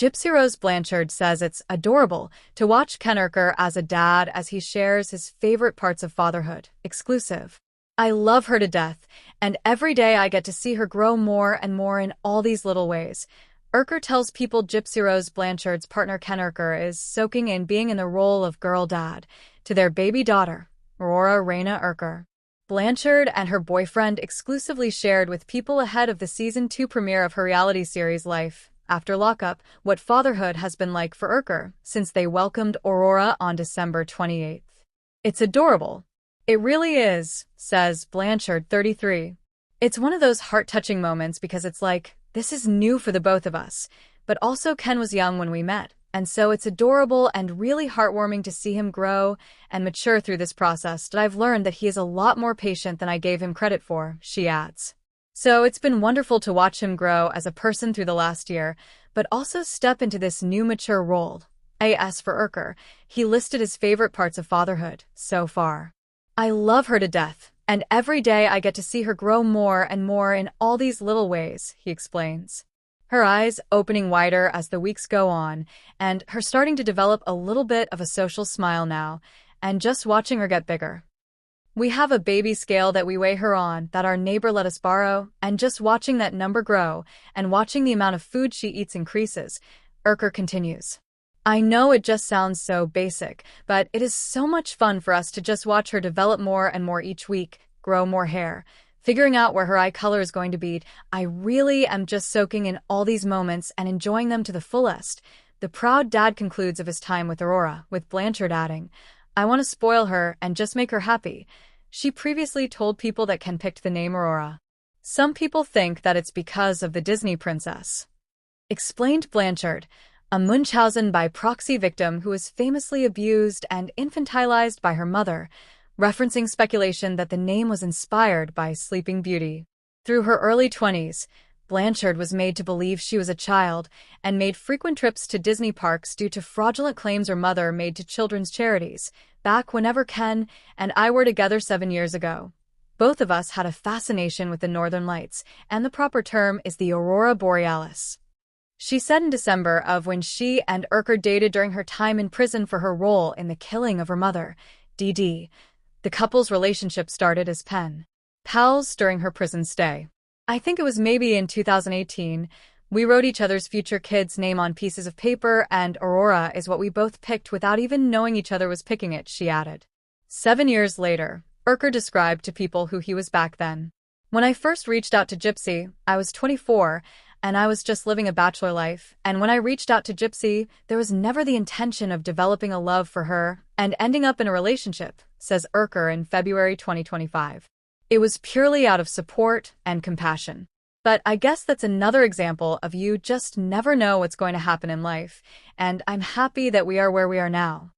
Gypsy-Rose Blanchard says it's adorable to watch Ken Urker as a dad as he shares his favorite parts of fatherhood. Exclusive. I love her to death, and every day I get to see her grow more and more in all these little ways. Urker tells People Gypsy-Rose Blanchard's partner Ken Urker is soaking in being in the role of girl dad to their baby daughter, Aurora Raina Urker. Blanchard and her boyfriend exclusively shared with People ahead of the Season 2 premiere of her reality series Life After Lockup what fatherhood has been like for Urker since they welcomed Aurora on December 28th. It's adorable. It really is, says Blanchard, 33. It's one of those heart-touching moments because it's like, this is new for the both of us, but also Ken was young when we met, and so it's adorable and really heartwarming to see him grow and mature through this process. But I've learned that he is a lot more patient than I gave him credit for, she adds. So it's been wonderful to watch him grow as a person through the last year, but also step into this new mature role. As for Urker, he listed his favorite parts of fatherhood so far. I love her to death, and every day I get to see her grow more and more in all these little ways, he explains. Her eyes opening wider as the weeks go on, and her starting to develop a little bit of a social smile now, and just watching her get bigger. We have a baby scale that we weigh her on that our neighbor let us borrow, and just watching that number grow and watching the amount of food she eats increases, Urker continues. I know it just sounds so basic, but it is so much fun for us to just watch her develop more and more each week, grow more hair, figuring out where her eye color is going to be. I really am just soaking in all these moments and enjoying them to the fullest. The proud dad concludes of his time with Aurora, with Blanchard adding, I want to spoil her and just make her happy. She previously told People that Ken picked the name Aurora. Some people think that it's because of the Disney princess. Explained Blanchard, a Munchausen by proxy victim who was famously abused and infantilized by her mother, referencing speculation that the name was inspired by Sleeping Beauty. Through her early 20s, Blanchard was made to believe she was a child and made frequent trips to Disney parks due to fraudulent claims her mother made to children's charities, back whenever Ken and I were together 7 years ago. Both of us had a fascination with the Northern Lights, and the proper term is the Aurora Borealis. She said in December of when she and Urker dated during her time in prison for her role in the killing of her mother, Dee. The couple's relationship started as pen pals during her prison stay. I think it was maybe in 2018. We wrote each other's future kids' name on pieces of paper, and Aurora is what we both picked without even knowing each other was picking it, she added. 7 years later, Urker described to People who he was back then. When I first reached out to Gypsy, I was 24, and I was just living a bachelor life, and when I reached out to Gypsy, there was never the intention of developing a love for her and ending up in a relationship, says Urker in February 2025. It was purely out of support and compassion. But I guess that's another example of you just never know what's going to happen in life, and I'm happy that we are where we are now.